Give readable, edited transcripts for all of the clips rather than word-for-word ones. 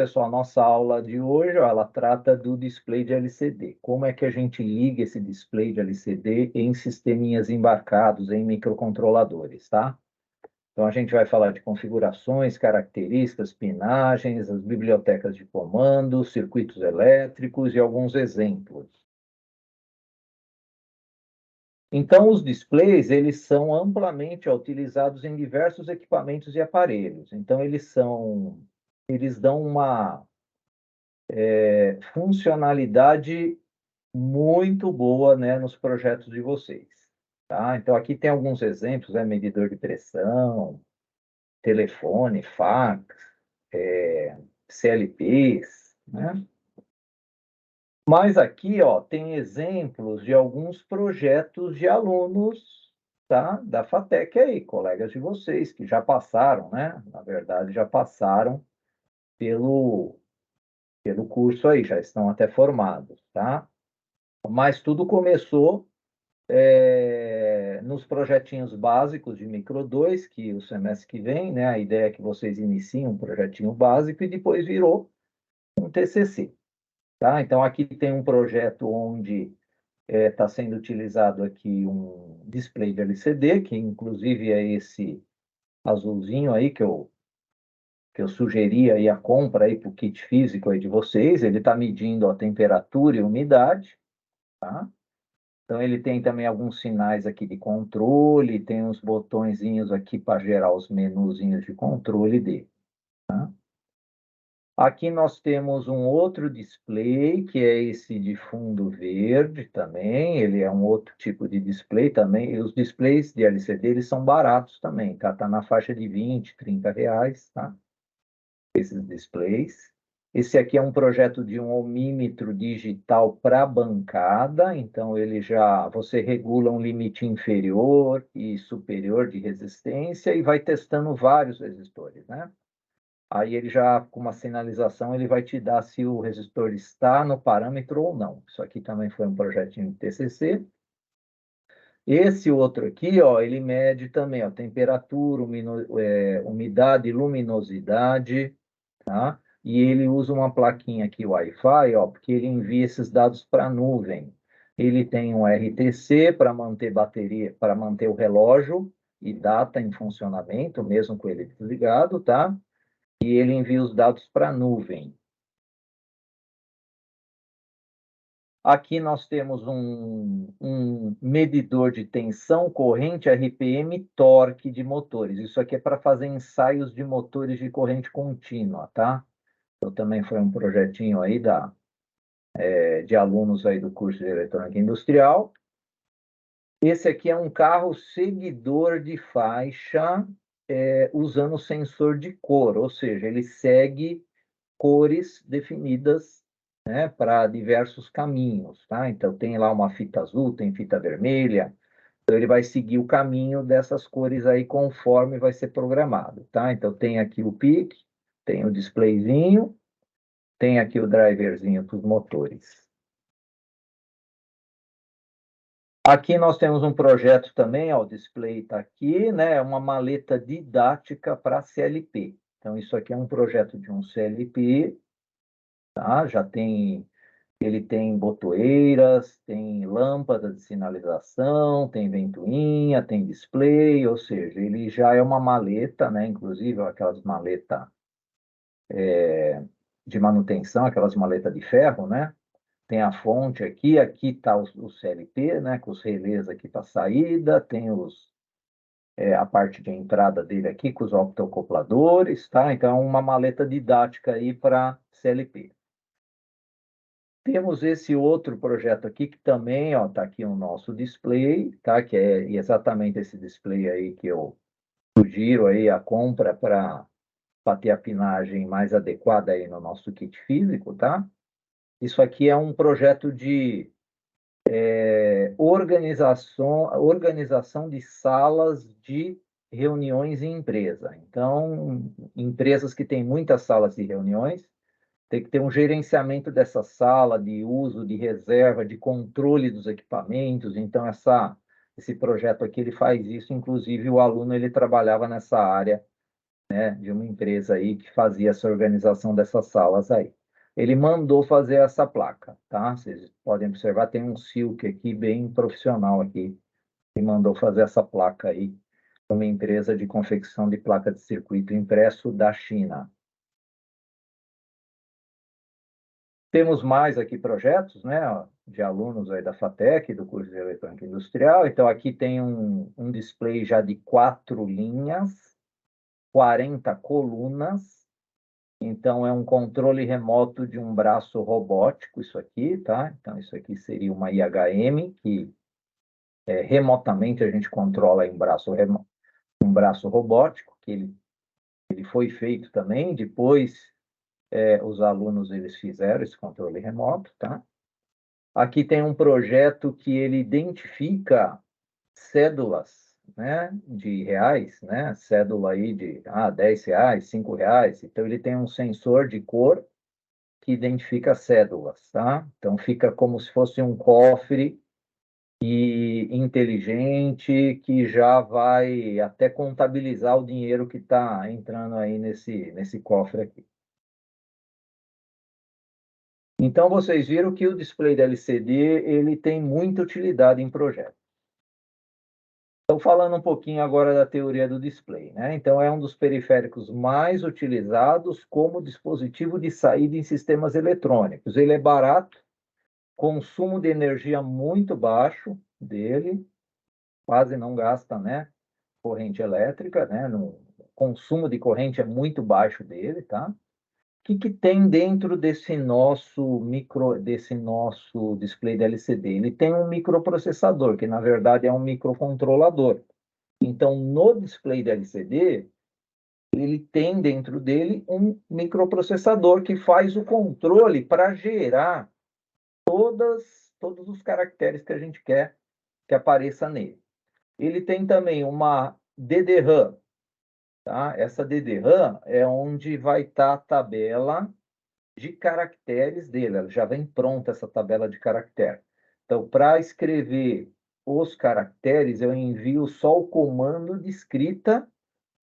pessoal, nossa aula de hoje, ó, ela trata do display de LCD. Como é que a gente liga esse display de LCD em sisteminhas embarcados, em microcontroladores, tá? Então, a gente vai falar de configurações, características, pinagens, as bibliotecas de comando, circuitos elétricos e alguns exemplos. Então, os displays, eles são amplamente utilizados em diversos equipamentos e aparelhos. Então, eles dão uma funcionalidade muito boa, né, nos projetos de vocês, tá? Então, aqui tem alguns exemplos, né, medidor de pressão, telefone, fax, CLPs, né? Mas aqui, ó, tem exemplos de alguns projetos de alunos, tá? Da FATEC aí, colegas de vocês, que já passaram, né? Na verdade, já passaram pelo curso aí, já estão até formados, tá? Mas tudo começou nos projetinhos básicos de Micro 2, que o semestre que vem, né? A ideia é que vocês iniciem um projetinho básico e depois virou um TCC, tá? Então, aqui tem um projeto onde está sendo utilizado aqui um display de LCD, que inclusive é esse azulzinho aí que eu sugeri aí a compra aí para o kit físico aí de vocês. Ele está medindo a temperatura e umidade, tá? Então, ele tem também alguns sinais aqui de controle, tem uns botõezinhos aqui para gerar os menuzinhos de controle dele. Tá? Aqui nós temos um outro display, que é esse de fundo verde também. Ele é um outro tipo de display também. E os displays de LCD, eles são baratos também, tá? Tá na faixa de 20, 30 reais, tá? Esses displays. Esse aqui é um projeto de um ohmímetro digital para bancada, então você regula um limite inferior e superior de resistência e vai testando vários resistores, né? Aí ele já, com uma sinalização, ele vai te dar se o resistor está no parâmetro ou não. Isso aqui também foi um projetinho de TCC. Esse outro aqui, ó, ele mede também, ó, temperatura, umidade e luminosidade, tá? E ele usa uma plaquinha aqui Wi-Fi, ó, porque ele envia esses dados para a nuvem. Ele tem um RTC para manter bateria, para manter o relógio e data em funcionamento, mesmo com ele desligado, tá? E ele envia os dados para a nuvem. Aqui nós temos um medidor de tensão, corrente, RPM, torque de motores. Isso aqui é para fazer ensaios de motores de corrente contínua, tá? Então, também foi um projetinho aí de alunos aí do curso de Eletrônica Industrial. Esse aqui é um carro seguidor de faixa usando sensor de cor, ou seja, ele segue cores definidas, né, para diversos caminhos, tá? Então, tem lá uma fita azul, tem fita vermelha, então ele vai seguir o caminho dessas cores aí conforme vai ser programado, tá? Então, tem aqui o PIC, tem o displayzinho, tem aqui o driverzinho para os motores. Aqui nós temos um projeto também, ó, o display está aqui, né? Uma maleta didática para CLP. Então, isso aqui é um projeto de um CLP, tá? Ele tem botoeiras, tem lâmpada de sinalização, tem ventoinha, tem display, ou seja, ele já é uma maleta, né? Inclusive aquelas maletas de manutenção, aquelas maletas de ferro, né? Tem a fonte aqui está o CLP, né? Com os relés aqui para saída, tem a parte de entrada dele aqui com os optocopladores, tá? Então, é uma maleta didática aí para CLP. Temos esse outro projeto aqui, que também, ó, tá aqui o nosso display, tá? Que é exatamente esse display aí que eu sugiro aí a compra para ter a pinagem mais adequada aí no nosso kit físico, tá? Isso aqui é um projeto de organização de salas de reuniões em empresa. Então, empresas que têm muitas salas de reuniões, tem que ter um gerenciamento dessa sala, de uso, de reserva, de controle dos equipamentos. Então, esse projeto aqui, ele faz isso. Inclusive, o aluno, ele trabalhava nessa área né, de uma empresa aí que fazia essa organização dessas salas aí. Ele mandou fazer essa placa, tá? Vocês podem observar, tem um silk aqui bem profissional aqui, que mandou fazer essa placa aí, uma empresa de confecção de placa de circuito impresso da China. Temos mais aqui projetos, né, de alunos aí da FATEC, do curso de Eletrônica Industrial. Então, aqui tem um display já de 4 linhas, 40 colunas. Então, é um controle remoto de um braço robótico, isso aqui, tá? Então, isso aqui seria uma IHM, que remotamente a gente controla em um braço robótico, que ele foi feito também, depois os alunos eles fizeram esse controle remoto, tá? Aqui tem um projeto que ele identifica cédulas, né, de reais, né, cédula aí de R$ 10, R$ 5. Então, ele tem um sensor de cor que identifica cédulas, tá? Então, fica como se fosse um cofre inteligente que já vai até contabilizar o dinheiro que está entrando aí nesse cofre aqui. Então, vocês viram que o display da LCD ele tem muita utilidade em projetos. Então, falando um pouquinho agora da teoria do display, né? Então, é um dos periféricos mais utilizados como dispositivo de saída em sistemas eletrônicos. Ele é barato, consumo de energia muito baixo dele, quase não gasta, né, corrente elétrica, né? No consumo de corrente é muito baixo dele, tá? Que tem dentro desse nosso display da LCD? Ele tem um microprocessador, que na verdade é um microcontrolador. Então, no display da LCD, ele tem dentro dele um microprocessador que faz o controle para gerar todos os caracteres que a gente quer que apareça nele. Ele tem também uma DDRAM, tá? Essa DDRAM é onde vai estar a tabela de caracteres dele. Ela já vem pronta essa tabela de caractere. Então, para escrever os caracteres, eu envio só o comando de escrita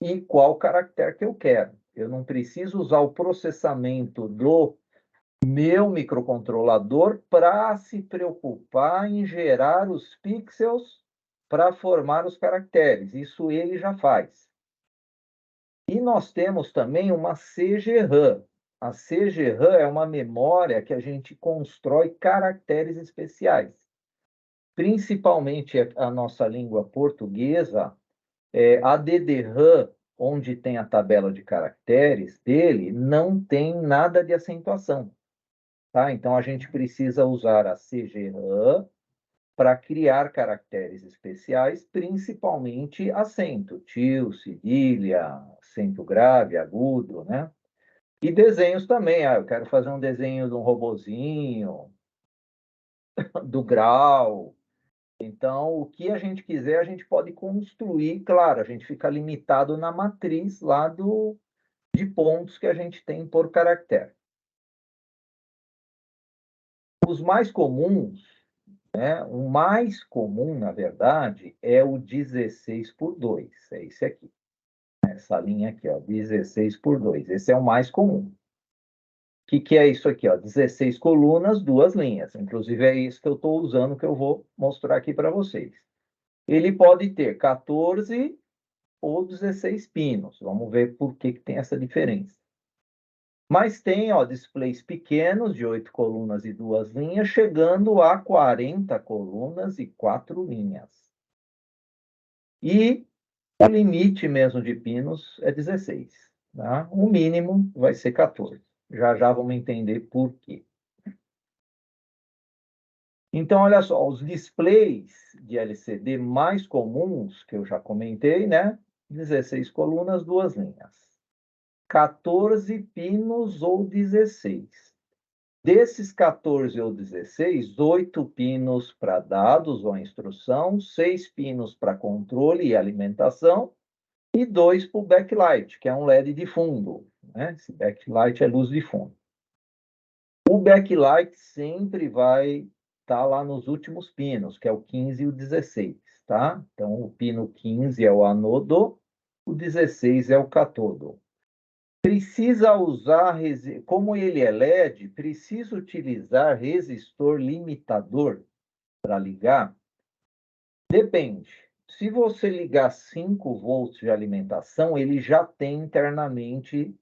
e qual caractere que eu quero. Eu não preciso usar o processamento do meu microcontrolador para se preocupar em gerar os pixels para formar os caracteres. Isso ele já faz. E nós temos também uma CGRAM. A CGRAM é uma memória que a gente constrói caracteres especiais. Principalmente a nossa língua portuguesa, a DDRAM, onde tem a tabela de caracteres dele, não tem nada de acentuação. Tá? Então, a gente precisa usar a CGRAM para criar caracteres especiais, principalmente acento, tio, cedilha, acento grave, agudo, né? E desenhos também. Eu quero fazer um desenho de um robozinho, do grau. Então, o que a gente quiser, a gente pode construir. Claro, a gente fica limitado na matriz lá de pontos que a gente tem por caractere. Os mais comuns, né? O mais comum, na verdade, é o 16:2. É esse aqui. Essa linha aqui, ó, 16:2. Esse é o mais comum. O que é isso aqui? Ó? 16 colunas, 2 linhas. Inclusive, é isso que eu estou usando, que eu vou mostrar aqui para vocês. Ele pode ter 14 ou 16 pinos. Vamos ver por que tem essa diferença. Mas tem displays pequenos, de 8 colunas e 2 linhas, chegando a 40 colunas e 4 linhas. E o limite mesmo de pinos é 16. Tá? O mínimo vai ser 14. Já já vamos entender por quê. Então, olha só, os displays de LCD mais comuns, que eu já comentei, né? 16 colunas, 2 linhas. 14 pinos ou 16. Desses 14 ou 16, 8 pinos para dados ou instrução, 6 pinos para controle e alimentação, e 2 para o backlight, que é um LED de fundo. Né? Esse backlight é luz de fundo. O backlight sempre vai estar lá nos últimos pinos, que é o 15 e o 16, tá? Então, o pino 15 é o anodo o 16 é o cátodo. Precisa usar, como ele é LED, precisa utilizar resistor limitador para ligar? Depende. Se você ligar 5 volts de alimentação, ele já tem internamente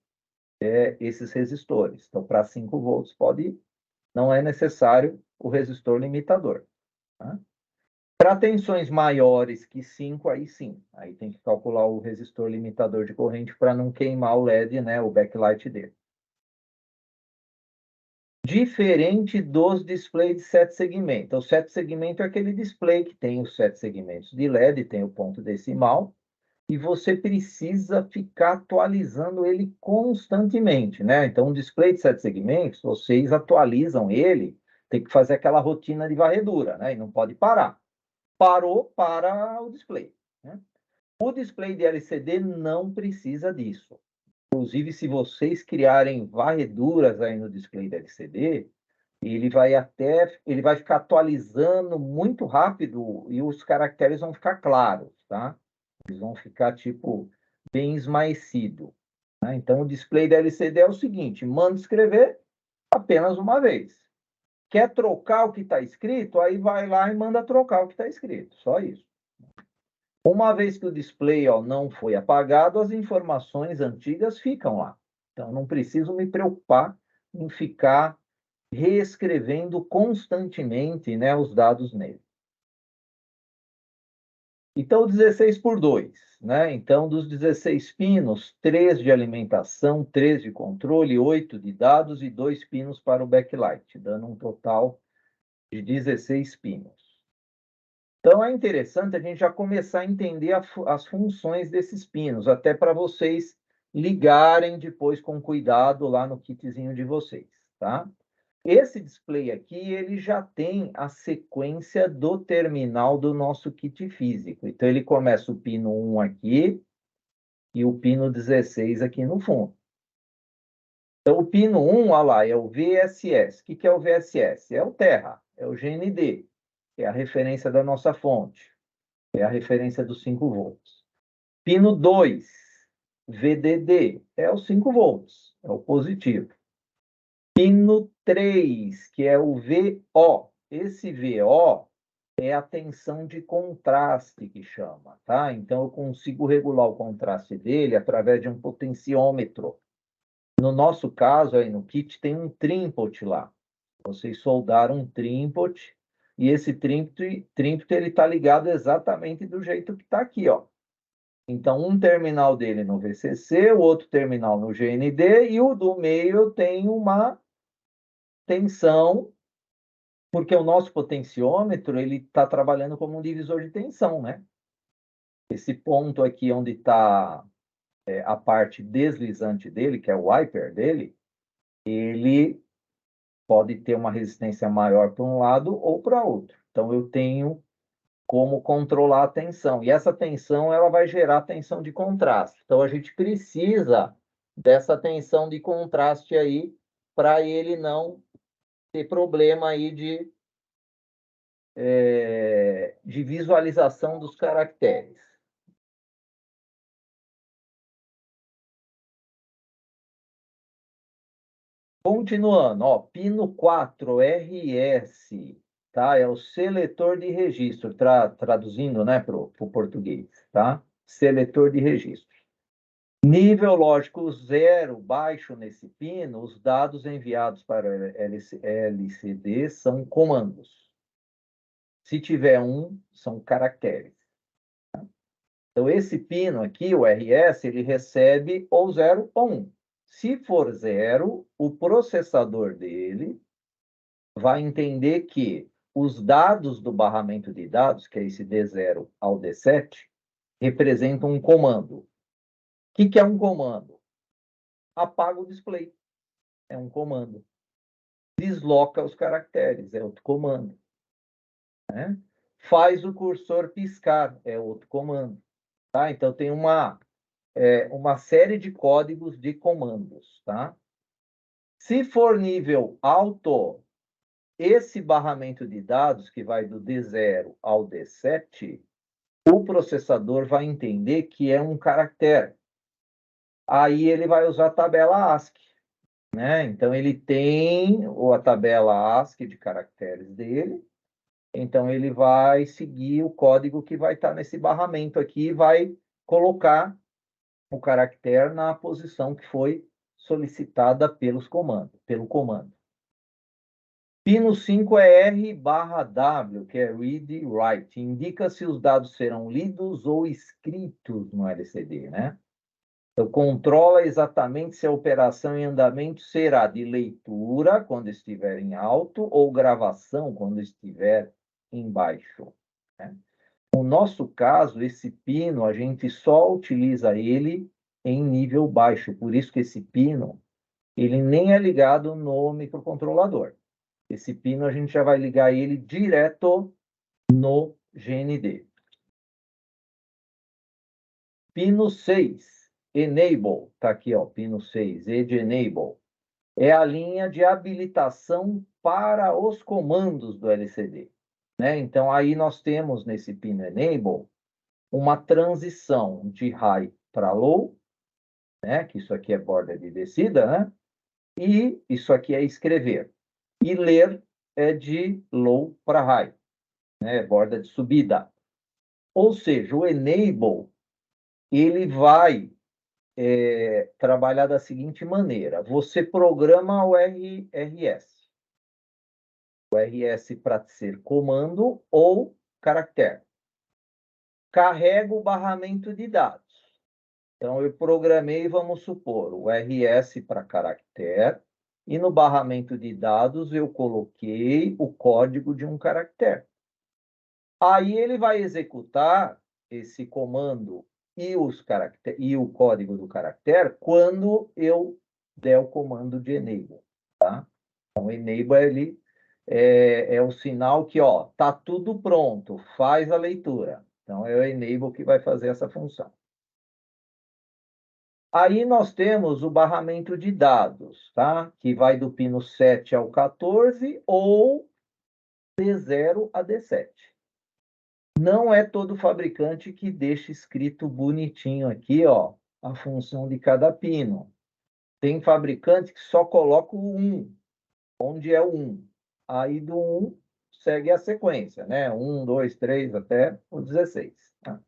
esses resistores. Então, para 5 volts, não é necessário o resistor limitador. Tá? Para tensões maiores que 5, aí sim. Aí tem que calcular o resistor limitador de corrente para não queimar o LED, né, o backlight dele. Diferente dos displays de 7 segmentos. Então, 7 segmentos é aquele display que tem os 7 segmentos de LED, tem o ponto decimal, e você precisa ficar atualizando ele constantemente, né? Então, um display de 7 segmentos, vocês atualizam ele, tem que fazer aquela rotina de varredura, né? E não pode parar. Parou, para o display, né? O display de LCD não precisa disso. Inclusive, se vocês criarem varreduras aí no display da LCD, ele vai ficar atualizando muito rápido e os caracteres vão ficar claros, tá? Eles vão ficar, tipo, bem esmaecido. Né? Então, o display da LCD é o seguinte, manda escrever apenas uma vez. Quer trocar o que está escrito? Aí vai lá e manda trocar o que está escrito. Só isso. Uma vez que o display não foi apagado, as informações antigas ficam lá. Então, não preciso me preocupar em ficar reescrevendo constantemente, né, os dados nele. Então, 16 por 2, né? Então, dos 16 pinos, 3 de alimentação, 3 de controle, 8 de dados e 2 pinos para o backlight, dando um total de 16 pinos. Então, é interessante a gente já começar a entender as funções desses pinos, até para vocês ligarem depois com cuidado lá no kitzinho de vocês, tá? Esse display aqui, ele já tem a sequência do terminal do nosso kit físico. Então, ele começa o pino 1 aqui e o pino 16 aqui no fundo. Então, o pino 1, olha lá, é o VSS. O que é o VSS? É o Terra, é o GND, que é a referência da nossa fonte, é a referência dos 5 volts. Pino 2, VDD, é os 5 volts, é o positivo. Pino 3, que é o VO. Esse VO é a tensão de contraste que chama, tá? Então, eu consigo regular o contraste dele através de um potenciômetro. No nosso caso, aí no kit, tem um trímpot lá. Vocês soldaram um trímpot, e esse trímpot ele está ligado exatamente do jeito que está aqui, ó. Então, um terminal dele no VCC, o outro terminal no GND, e o do meio eu tenho uma tensão, porque o nosso potenciômetro ele está trabalhando como um divisor de tensão, né? Esse ponto aqui onde está a parte deslizante dele, que é o wiper dele, ele pode ter uma resistência maior para um lado ou para outro. Então, eu tenho como controlar a tensão. E essa tensão ela vai gerar tensão de contraste. Então, a gente precisa dessa tensão de contraste aí para ele não ter problema aí de visualização dos caracteres. Continuando, ó, pino 4, RS, tá? É o seletor de registro, traduzindo, né, para o português, tá? Seletor de registro. Nível lógico 0, baixo nesse pino, os dados enviados para o LCD são comandos. Se tiver 1, são caracteres. Então, esse pino aqui, o RS, ele recebe ou 0 ou 1. Se for 0, o processador dele vai entender que os dados do barramento de dados, que é esse D0 ao D7, representam um comando. O que é um comando? Apaga o display. É um comando. Desloca os caracteres. É outro comando. Né? Faz o cursor piscar. É outro comando. Tá? Então, tem uma série de códigos de comandos. Tá? Se for nível alto, esse barramento de dados, que vai do D0 ao D7, o processador vai entender que é um caractere. Aí ele vai usar a tabela ASCII, né? Então, ele tem a tabela ASCII de caracteres dele, então ele vai seguir o código que vai estar nesse barramento aqui e vai colocar o caractere na posição que foi solicitada pelo comando. Pino 5 é R/W, que é Read e Write. Indica se os dados serão lidos ou escritos no LCD, né? Então, controla exatamente se a operação em andamento será de leitura, quando estiver em alto, ou gravação, quando estiver em baixo, né? No nosso caso, esse pino, a gente só utiliza ele em nível baixo. Por isso que esse pino, ele nem é ligado no microcontrolador. Esse pino, a gente já vai ligar ele direto no GND. Pino 6, Enable. Está aqui, ó, pino 6, E de Enable. É a linha de habilitação para os comandos do LCD, né? Então, aí nós temos nesse pino Enable uma transição de high para low, né? Que isso aqui é borda de descida, né? E isso aqui é escrever. E ler é de low para high, né? Borda de subida. Ou seja, o enable, ele vai trabalhar da seguinte maneira. Você programa o RS. O RS para ser comando ou caractere. Carrega o barramento de dados. Então, eu programei, vamos supor, o RS para caractere, e no barramento de dados eu coloquei o código de um caractere. Aí ele vai executar esse comando e o código do caractere quando eu der o comando de enable, tá? Então, enable ele é o sinal que, ó, tá tudo pronto, faz a leitura. Então, é o enable que vai fazer essa função. Aí nós temos o barramento de dados, tá? Que vai do pino 7 ao 14 ou D0 a D7. Não é todo fabricante que deixa escrito bonitinho aqui, ó, a função de cada pino. Tem fabricante que só coloca o 1, onde é o 1. Aí do 1 segue a sequência, né? 1, 2, 3 até o 16. Tá?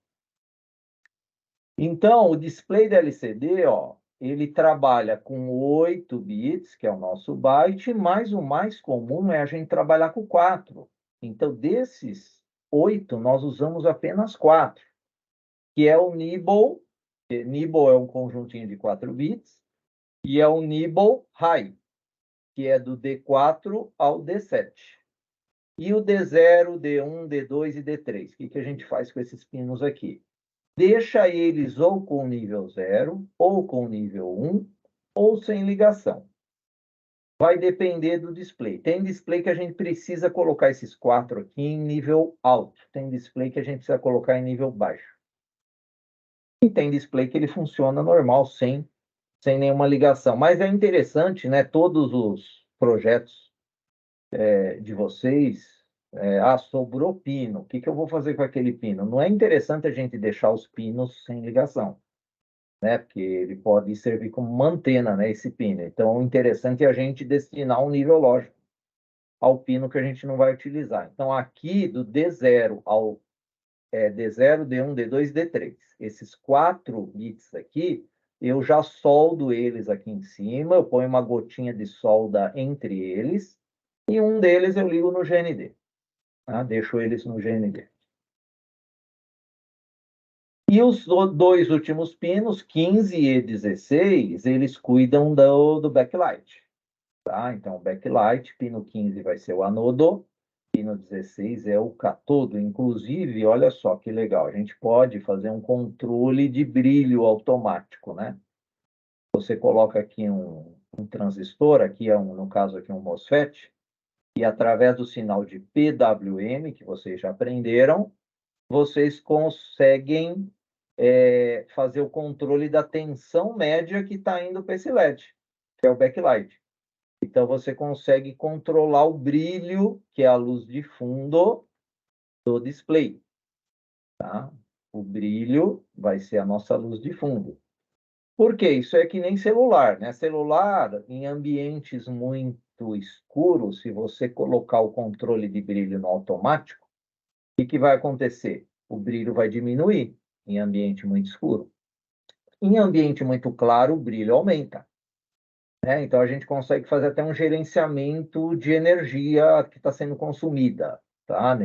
Então, o display da LCD, ó, ele trabalha com 8 bits, que é o nosso byte, mas o mais comum é a gente trabalhar com 4. Então, desses 8, nós usamos apenas 4, que é o nibble. Nibble é um conjuntinho de 4 bits, e é o nibble high, que é do D4 ao D7. E o D0, D1, D2 e D3. O que a gente faz com esses pinos aqui? Deixa eles ou com nível 0, ou com nível 1, ou sem ligação. Vai depender do display. Tem display que a gente precisa colocar esses 4 aqui em nível alto. Tem display que a gente precisa colocar em nível baixo. E tem display que ele funciona normal, sem nenhuma ligação. Mas é interessante, né? Todos os projetos de vocês, sobrou pino. O que eu vou fazer com aquele pino? Não é interessante a gente deixar os pinos sem ligação, né? Porque ele pode servir como uma antena, né? Esse pino. Então, o interessante é a gente destinar um nível lógico ao pino que a gente não vai utilizar. Então, aqui do D0 ao D0, D1, D2 e D3. Esses 4 bits aqui, eu já soldo eles aqui em cima, eu ponho uma gotinha de solda entre eles, e um deles eu ligo no GND. Tá? Deixo eles no GND. E os dois últimos pinos, 15 e 16, eles cuidam do backlight. Tá? Então, o backlight, pino 15 vai ser o anodo, pino 16 é o catodo. Inclusive, olha só que legal, a gente pode fazer um controle de brilho automático, né? Você coloca aqui um transistor, aqui no caso aqui um MOSFET, e através do sinal de PWM, que vocês já aprenderam, vocês conseguem fazer o controle da tensão média que está indo para esse LED, que é o backlight. Então, você consegue controlar o brilho, que é a luz de fundo do display. Tá? O brilho vai ser a nossa luz de fundo. Por quê? Isso é que nem celular, né? Celular, em ambientes muito escuros, se você colocar o controle de brilho no automático, o que vai acontecer? O brilho vai diminuir em ambiente muito escuro. Em ambiente muito claro, o brilho aumenta. Né? Então, a gente consegue fazer até um gerenciamento de energia que está sendo consumida, tá?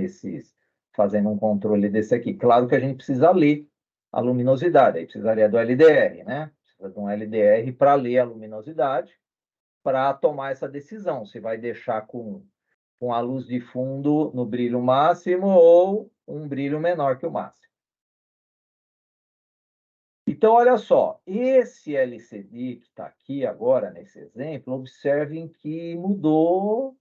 Fazendo um controle desse aqui. Claro que a gente precisa ler a luminosidade, aí precisaria do LDR, né? Precisa de um LDR para ler a luminosidade, para tomar essa decisão, se vai deixar com a luz de fundo no brilho máximo ou um brilho menor que o máximo. Então, olha só, esse LCD que está aqui agora nesse exemplo, observem que mudou,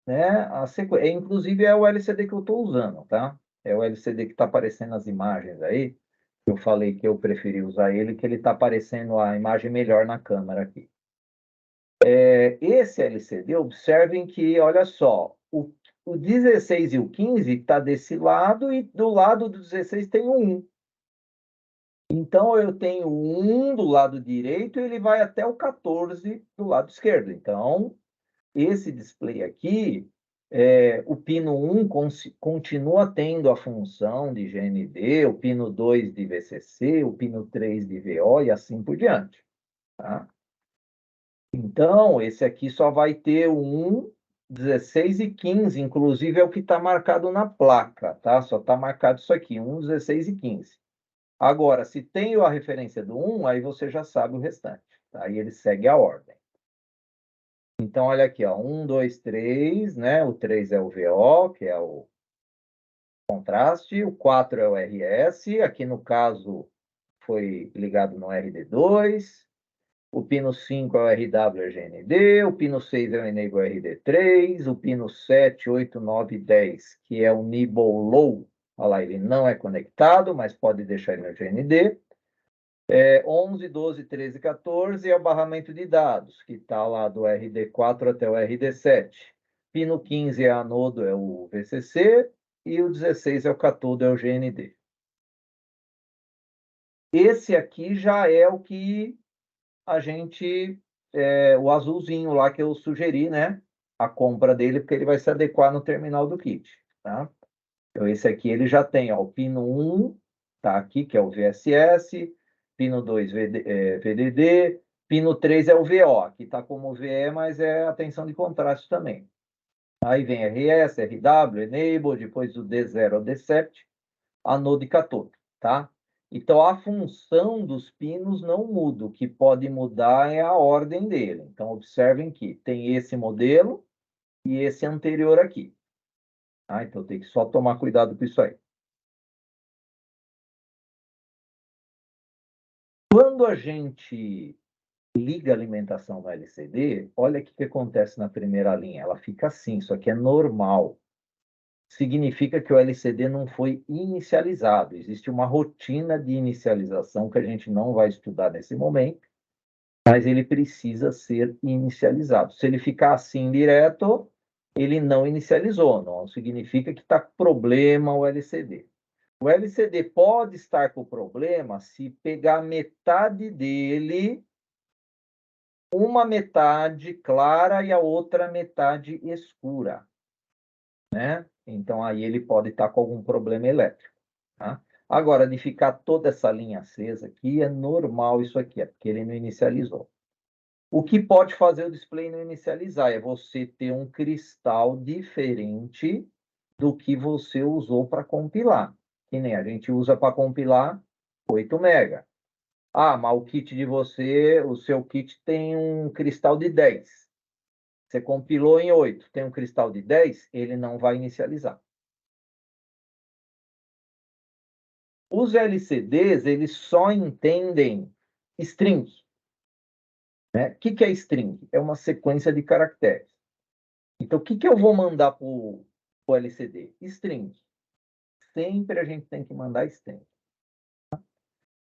né, a sequência. Inclusive, é o LCD que eu estou usando, tá? É o LCD que está aparecendo nas imagens aí. Eu falei que eu preferi usar ele, que ele está aparecendo a imagem melhor na câmera aqui. Esse LCD, observem que, olha só, o 16 e o 15 está desse lado e do lado do 16 tem o 1. Então, eu tenho um do lado direito e ele vai até o 14 do lado esquerdo. Então, esse display aqui, o pino 1 continua tendo a função de GND, o pino 2 de VCC, o pino 3 de VO e assim por diante. Tá? Então, esse aqui só vai ter o 1, 16 e 15, inclusive é o que está marcado na placa, tá? Só está marcado isso aqui, 1, 16 e 15. Agora, se tem a referência do 1, aí você já sabe o restante. Tá? Aí ele segue a ordem. Então, olha aqui, ó, 1, 2, 3, né? O 3 é o VO, que é o contraste, o 4 é o RS, aqui no caso foi ligado no RD2, o pino 5 é o RW-GND, o pino 6 é o Enable RD3, o pino 7, 8, 9 e 10, que é o Nibble Low, olha lá, ele não é conectado, mas pode deixar ele no GND. 11, 12, 13 e 14 é o barramento de dados, que está lá do RD4 até o RD7. Pino 15 é anodo, é o VCC, e o 16 é o catodo, é o GND. Esse aqui já é o que a gente, o azulzinho lá que eu sugeri, né? A compra dele, porque ele vai se adequar no terminal do kit, tá? Então, esse aqui ele já tem, ó, o pino 1, tá aqui, que é o VSS, pino 2, VDD, pino 3 é o VO, aqui está como VE, mas é a tensão de contraste também. Aí vem RS, RW, Enable, depois do D0 ao D7, anodo e catodo, tá? Então, a função dos pinos não muda, o que pode mudar é a ordem dele. Então, observem que tem esse modelo e esse anterior aqui. Tá? Então, tem que só tomar cuidado com isso aí. Quando a gente liga a alimentação no LCD, olha o que acontece na primeira linha. Ela fica assim, isso aqui é normal. Significa que o LCD não foi inicializado. Existe uma rotina de inicialização que a gente não vai estudar nesse momento, mas ele precisa ser inicializado. Se ele ficar assim direto, ele não inicializou. Não significa que está com problema o LCD. O LCD pode estar com problema se pegar metade dele, uma metade clara e a outra metade escura, né? Então, aí ele pode estar com algum problema elétrico, tá? Agora, de ficar toda essa linha acesa aqui, é normal isso aqui, é porque ele não inicializou. O que pode fazer o display não inicializar é você ter um cristal diferente do que você usou para compilar. Que nem a gente usa para compilar 8 mega. Ah, mas o kit de você, o seu kit tem um cristal de 10. Você compilou em 8, tem um cristal de 10, ele não vai inicializar. Os LCDs, eles só entendem string. Né? O que é string? É uma sequência de caracteres. Então, o que eu vou mandar para o LCD? String. Sempre a gente tem que mandar string.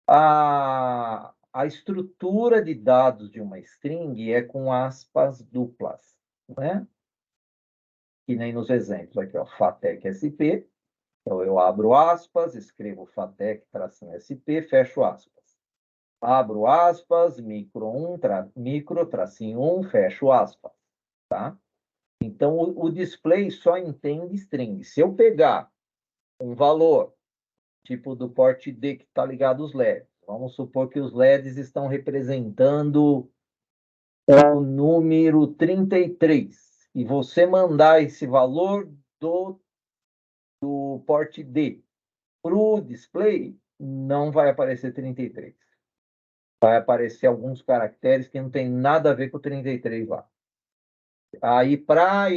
A estrutura de dados de uma string é com aspas duplas, né? Que nem nos exemplos aqui, ó, FATEC SP, Então, eu abro aspas, escrevo FATEC-SP, fecho aspas. Abro aspas, micro, tracinho 1, fecho aspas, tá? Então, o display só entende string. Se eu pegar um valor, tipo do porte D que está ligado aos LEDs, vamos supor que os LEDs estão representando o número 33, e você mandar esse valor do porte D para o display, não vai aparecer 33. Vai aparecer alguns caracteres que não tem nada a ver com o 33 lá. Aí, para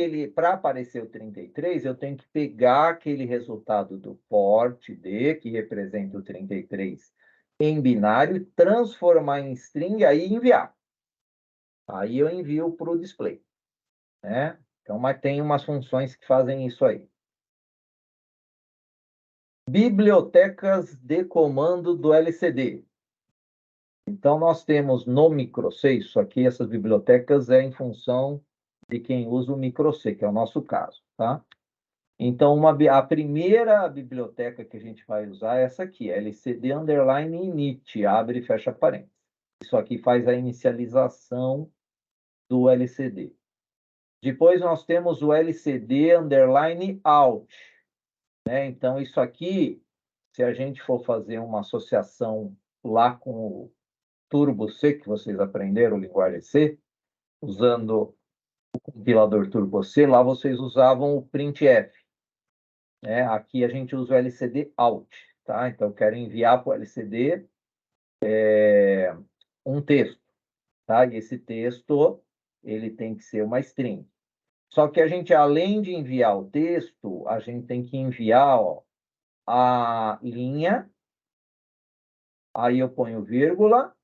aparecer o 33, eu tenho que pegar aquele resultado do porte D, que representa o 33, em binário, transformar em string, aí enviar. Aí eu envio para o display, né? Então, mas tem umas funções que fazem isso aí. Bibliotecas de comando do LCD. Então, nós temos no microC, isso aqui, essas bibliotecas é em função de quem usa o microC, que é o nosso caso, tá? Então, a primeira biblioteca que a gente vai usar é essa aqui, LCD underline init, abre e fecha parênteses. Isso aqui faz a inicialização do LCD. Depois nós temos o LCD underline out, né? Então, isso aqui, se a gente for fazer uma associação lá com o Turbo C, que vocês aprenderam, linguagem C, usando o compilador Turbo C, lá vocês usavam o printf. Né? Aqui a gente usa o LCD out, tá? Então, eu quero enviar para o LCD um texto, tá? E esse texto, ele tem que ser uma string. Só que a gente, além de enviar o texto, a gente tem que enviar, ó, a linha, aí eu ponho vírgula,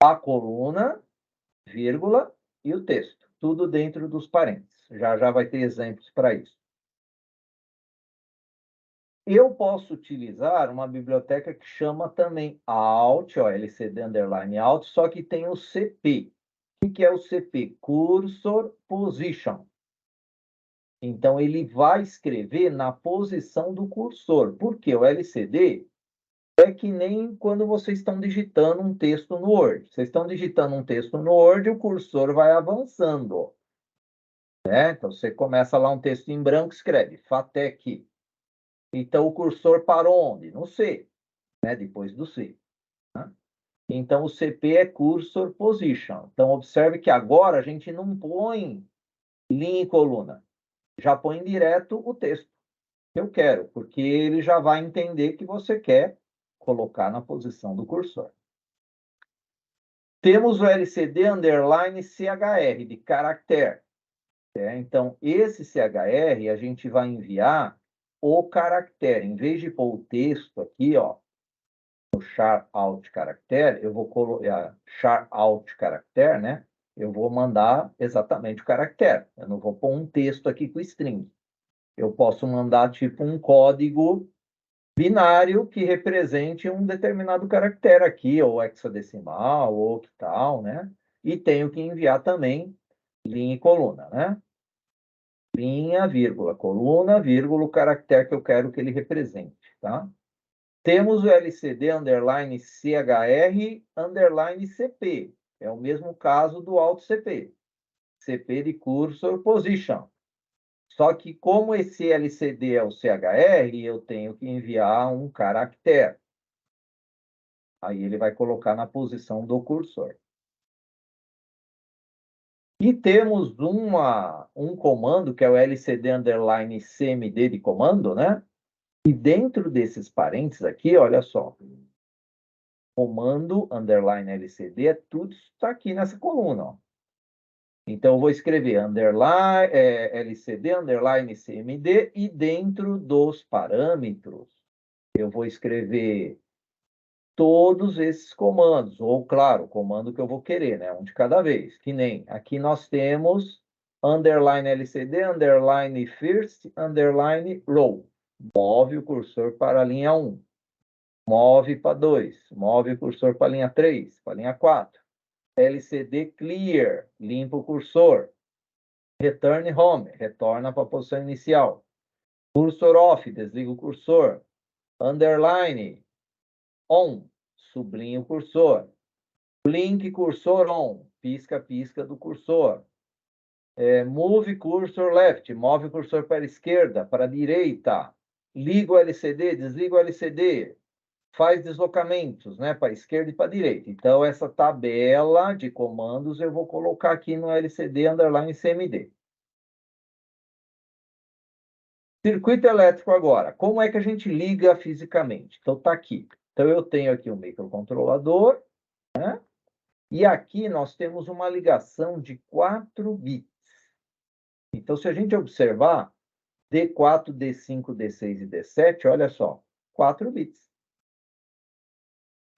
a coluna, vírgula, e o texto. Tudo dentro dos parênteses. Já já vai ter exemplos para isso. Eu posso utilizar uma biblioteca que chama também out, ó, LCD underline out, só que tem o CP. O que é o CP? Cursor Position. Então, ele vai escrever na posição do cursor. Por quê? O LCD é que nem quando vocês estão digitando um texto no Word. Vocês estão digitando um texto no Word e o cursor vai avançando. Né? Então, você começa lá um texto em branco, escreve FATEC. Então, o cursor parou onde? No C, né? Depois do C. Né? Então, o CP é Cursor Position. Então, observe que agora a gente não põe linha e coluna. Já põe direto o texto que eu quero, porque ele já vai entender que você quer colocar na posição do cursor. Temos o LCD underline CHR, de caractere. Então, esse CHR, a gente vai enviar o caractere. Em vez de pôr o texto aqui, ó, no char out caractere, eu vou colocar char out caractere, né? Eu vou mandar exatamente o caractere. Eu não vou pôr um texto aqui com string. Eu posso mandar tipo um código binário que represente um determinado caractere aqui, ou hexadecimal, ou octal, né? E tenho que enviar também linha e coluna, né? Linha, vírgula, coluna, vírgula, o caractere que eu quero que ele represente, tá? Temos o LCD underline CHR underline CP. É o mesmo caso do Alt CP. CP de Cursor Position. Só que como esse LCD é o CHR, eu tenho que enviar um caractere. Aí ele vai colocar na posição do cursor. E temos um comando, que é o LCD underline CMD de comando, né? E dentro desses parênteses aqui, olha só, comando underline LCD, tudo está aqui nessa coluna, ó. Então, eu vou escrever underline, LCD underline CMD, e dentro dos parâmetros, eu vou escrever todos esses comandos, ou, claro, o comando que eu vou querer, né? Um de cada vez. Que nem aqui nós temos underline LCD, underline first, underline row. Move o cursor para a linha 1. Move para 2. Move o cursor para a linha 3, para a linha 4. LCD clear, limpa o cursor. Return home, retorna para a posição inicial. Cursor off, desliga o cursor. Underline, on, sublinha o cursor. Blink cursor on, pisca, pisca do cursor. Move cursor left, move o cursor para a esquerda, para a direita. Liga o LCD, desliga o LCD. Faz deslocamentos, né, para a esquerda e para a direita. Então, essa tabela de comandos eu vou colocar aqui no LCD underline CMD. Circuito elétrico agora. Como é que a gente liga fisicamente? Então, está aqui. Então, eu tenho aqui o microcontrolador, né? E aqui nós temos uma ligação de 4 bits. Então, se a gente observar, D4, D5, D6 e D7, olha só, 4 bits.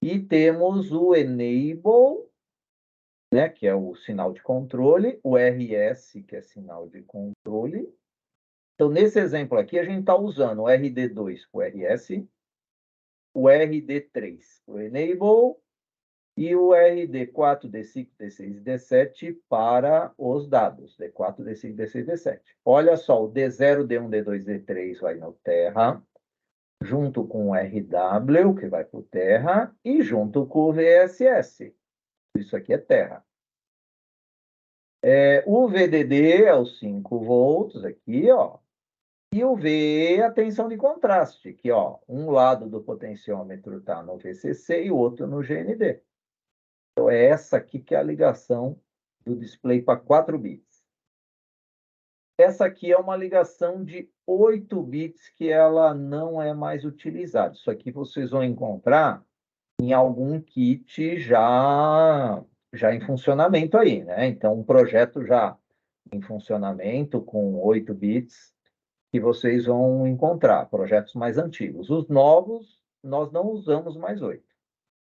E temos o enable, né, que é o sinal de controle, o RS, que é sinal de controle. Então, nesse exemplo aqui, a gente está usando o RD2 para o RS, o RD3 para o enable e o RD4, D5, D6 e D7 para os dados, D4, D5, D6 e D7. Olha só, o D0, D1, D2, D3 vai no terra, junto com o RW, que vai para o terra, e junto com o VSS. Isso aqui é terra. O VDD é os 5 volts aqui, ó. E o V é a tensão de contraste, que, ó, um lado do potenciômetro está no VCC e o outro no GND. Então, é essa aqui que é a ligação do display para 4 bits. Essa aqui é uma ligação de 8 bits que ela não é mais utilizada. Isso aqui vocês vão encontrar em algum kit já em funcionamento aí, né? Então, um projeto já em funcionamento com 8 bits que vocês vão encontrar, projetos mais antigos. Os novos, nós não usamos mais 8.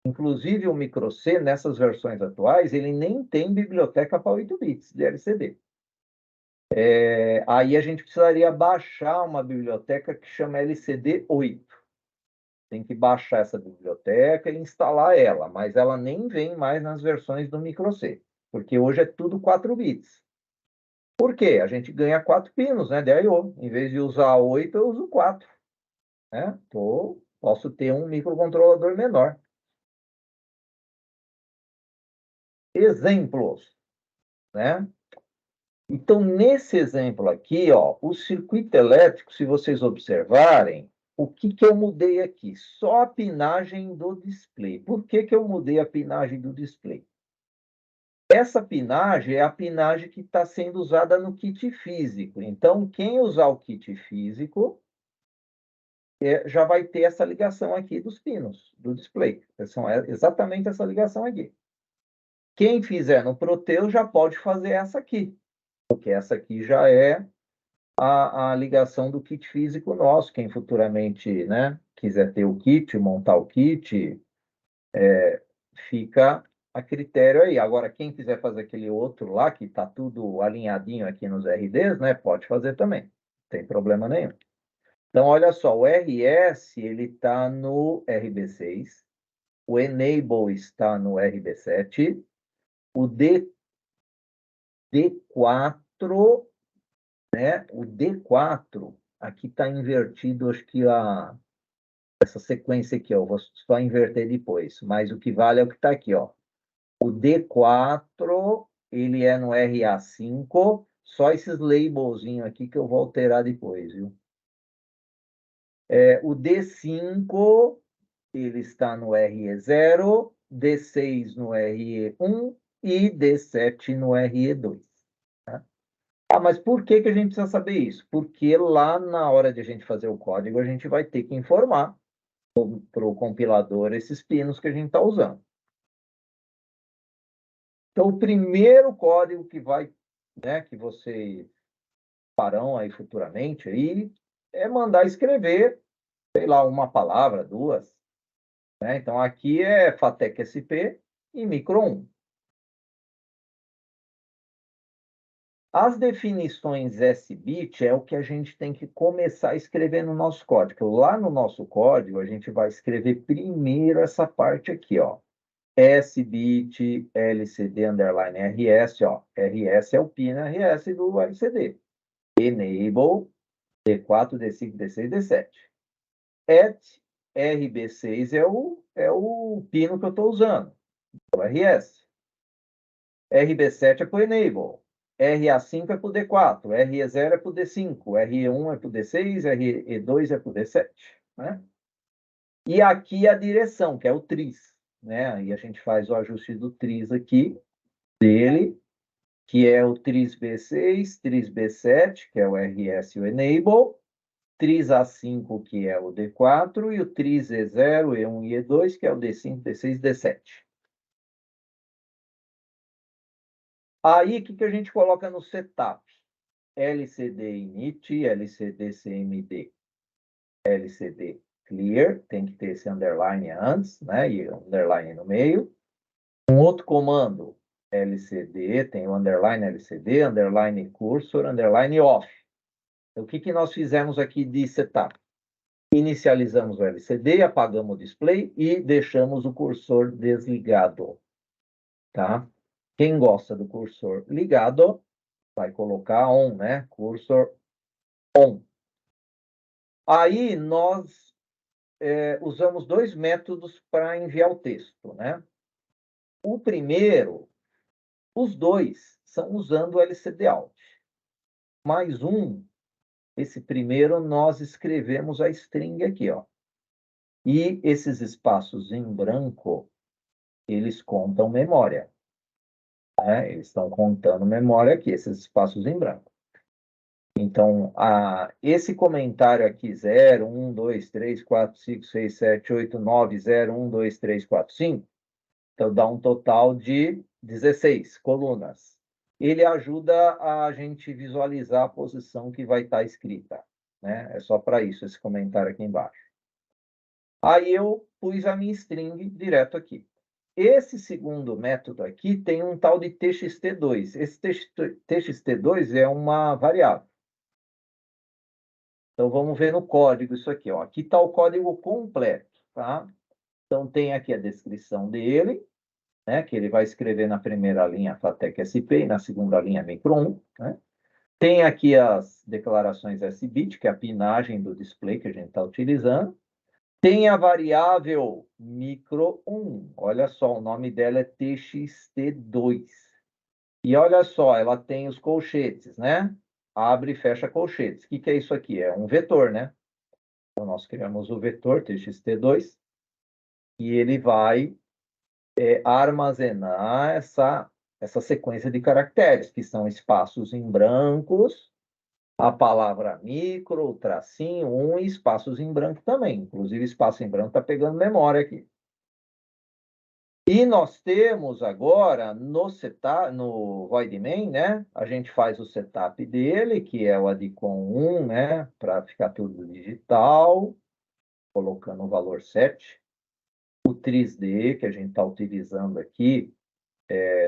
Inclusive, o microC, nessas versões atuais, ele nem tem biblioteca para 8 bits de LCD. Aí a gente precisaria baixar uma biblioteca que chama LCD8. Tem que baixar essa biblioteca e instalar ela, mas ela nem vem mais nas versões do microC, porque hoje é tudo 4 bits. Por quê? A gente ganha 4 pinos, né, de I/O. Em vez de usar 8, eu uso 4. Né? Posso ter um microcontrolador menor. Exemplos, né? Então, nesse exemplo aqui, ó, o circuito elétrico, se vocês observarem, o que eu mudei aqui? Só a pinagem do display. Por que eu mudei a pinagem do display? Essa pinagem é a pinagem que está sendo usada no kit físico. Então, quem usar o kit físico já vai ter essa ligação aqui dos pinos, do display. São exatamente essa ligação aqui. Quem fizer no Proteus já pode fazer essa aqui, porque essa aqui já é a ligação do kit físico nosso. Quem futuramente, né, quiser ter o kit, montar o kit, fica a critério aí. Agora, quem quiser fazer aquele outro lá, que está tudo alinhadinho aqui nos RDs, né, pode fazer também. Não tem problema nenhum. Então, olha só, o RS ele está no RB6, o Enable está no RB7, o D4, né? O D4, aqui está invertido, acho que essa sequência aqui, ó, eu vou só inverter depois, mas o que vale é o que está aqui, ó. O D4, ele é no RA5, só esses labelzinhos aqui que eu vou alterar depois, viu? O D5, ele está no RE0, D6 no RE1 e D7 no RE2. Tá? Mas por que a gente precisa saber isso? Porque lá na hora de a gente fazer o código, a gente vai ter que informar para o compilador esses pinos que a gente está usando. Então, o primeiro código que vai, né, que vocês farão aí futuramente aí, é mandar escrever, sei lá, uma palavra, duas. Né? Então, aqui é FATEC SP e Micro 1. As definições S-bit é o que a gente tem que começar a escrever no nosso código. Lá no nosso código, a gente vai escrever primeiro essa parte aqui, ó. S-bit, LCD, underline, RS, ó. RS é o pin RS do LCD. Enable, D4, D5, D6, D7. Et RB6 é o pino que eu estou usando, o RS. RB7 é para o Enable. RA5 é para o D4, RE0 é para o D5, RE1 é para o D6, RE2 é para o D7. Né? E aqui a direção, que é o tris. Né? Aí a gente faz o ajuste do tris aqui, dele, que é o tris B6, tris B7, que é o RS e o Enable, tris A5, que é o D4, e o tris E0, E1 e E2, que é o D5, D6, D7. Aí, o que a gente coloca no setup? LCD init, LCD CMD, LCD clear, tem que ter esse underline antes, né? E underline no meio. Um outro comando, LCD, tem o underline LCD, underline cursor, underline off. Então, o que nós fizemos aqui de setup? Inicializamos o LCD, apagamos o display e deixamos o cursor desligado. Tá? Quem gosta do cursor ligado, vai colocar on, né? Cursor on. Aí nós usamos dois métodos para enviar o texto, né? O primeiro, os dois são usando o LCD Out. Mais um, esse primeiro nós escrevemos a string aqui, ó. E esses espaços em branco, eles contam memória. Né? Eles estão contando memória aqui, esses espaços em branco. Então, esse comentário aqui, 0, 1, 2, 3, 4, 5, 6, 7, 8, 9, 0, 1, 2, 3, 4, 5, então dá um total de 16 colunas. Ele ajuda a gente visualizar a posição que vai estar escrita. Né? É só para isso esse comentário aqui embaixo. Aí eu pus a minha string direto aqui. Esse segundo método aqui tem um tal de txt2. Esse txt2 é uma variável. Então, vamos ver no código isso aqui. Ó. Aqui está o código completo. Tá? Então, tem aqui a descrição dele, né, que ele vai escrever na primeira linha FATEC SP e na segunda linha micro 1. Né? Tem aqui as declarações SBIT, que é a pinagem do display que a gente está utilizando. Tem a variável micro1. Olha só, o nome dela é txt2. E olha só, ela tem os colchetes, né? Abre e fecha colchetes. O que é isso aqui? É um vetor, né? Então, nós criamos o vetor txt2 e ele vai armazenar essa sequência de caracteres, que são espaços em brancos, a palavra micro, o tracinho, e espaços em branco também. Inclusive, espaço em branco está pegando memória aqui. E nós temos agora no setup, no void main, né? A gente faz o setup dele, que é o adcon 1, né? Para ficar tudo digital, colocando o valor 7. O trisd, que a gente está utilizando aqui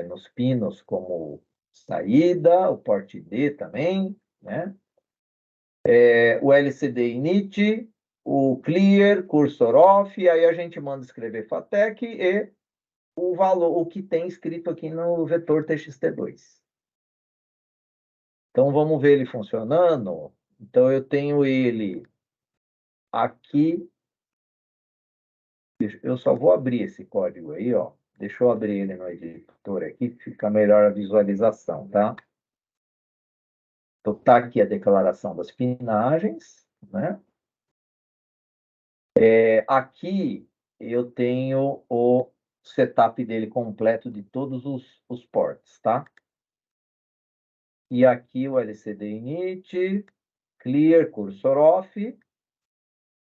nos pinos como saída, o port D também, né? O LCD init, o clear, cursor off, e aí a gente manda escrever FATEC e o valor, o que tem escrito aqui no vetor txt2. Então, vamos ver ele funcionando. Então, eu tenho ele aqui. Eu só vou abrir esse código aí, ó. Deixa eu abrir ele no editor aqui, fica melhor a visualização, tá? Então, tá aqui a declaração das pinagens, né? Aqui eu tenho o setup dele completo de todos os ports, tá? E aqui o LCD init, clear, cursor off,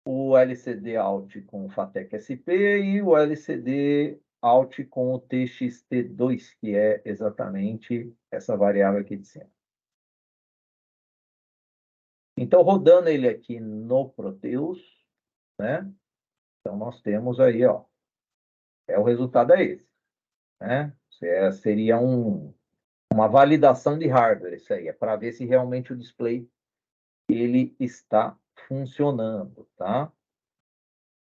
o LCD out com o FATEC SP e o LCD out com o txt2, que é exatamente essa variável aqui de cima. Então, rodando ele aqui no Proteus, né? Então, nós temos aí, ó, o resultado é esse, né? Seria uma validação de hardware, isso aí, é para ver se realmente o display ele está funcionando, tá?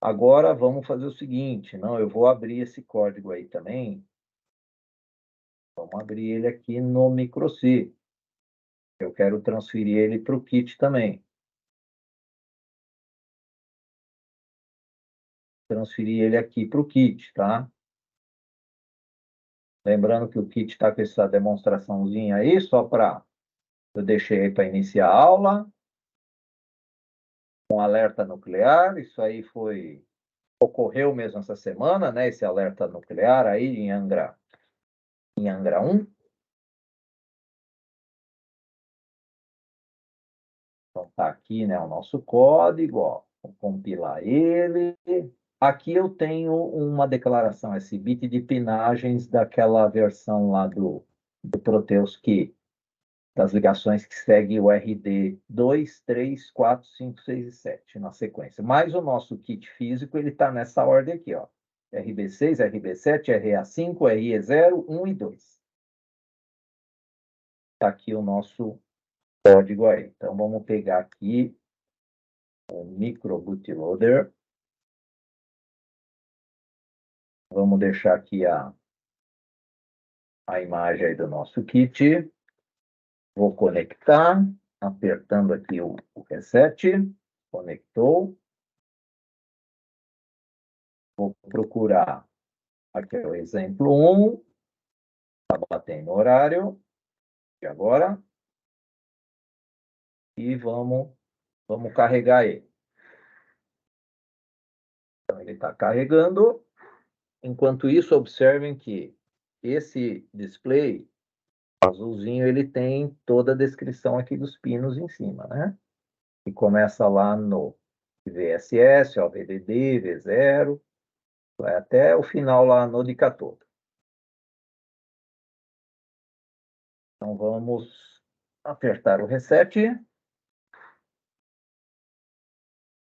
Agora, vamos fazer o seguinte, não, eu vou abrir esse código aí também. Vamos abrir ele aqui no microC. Eu quero transferir ele para o kit também. transferir ele aqui para o kit, tá? Lembrando que o kit está com essa demonstraçãozinha aí, só para... Eu deixei aí para iniciar a aula. Um alerta nuclear, isso aí ocorreu mesmo essa semana, né? Esse alerta nuclear aí em Angra 1. Então, tá aqui, né, o nosso código, ó. Vou compilar ele. Aqui eu tenho uma declaração SBIT de pinagens daquela versão lá do Proteus das ligações que segue o RD 2, 3, 4, 5, 6 e 7 na sequência. Mas o nosso kit físico, ele está nessa ordem aqui, ó. RB6, RB7, RA5, RE0, 1 e 2. Está aqui o nosso código aí. Então, vamos pegar aqui o micro bootloader. Vamos deixar aqui a imagem aí do nosso kit. Vou conectar, apertando aqui o reset. Conectou. Vou procurar aqui é o exemplo 1. Está batendo o horário. E agora? E vamos carregar ele. Então, ele está carregando. Enquanto isso, observem que esse display azulzinho, ele tem toda a descrição aqui dos pinos em cima, né? E começa lá no VSS, ó, VDD, V0, vai até o final lá no de 14. Então, vamos apertar o reset.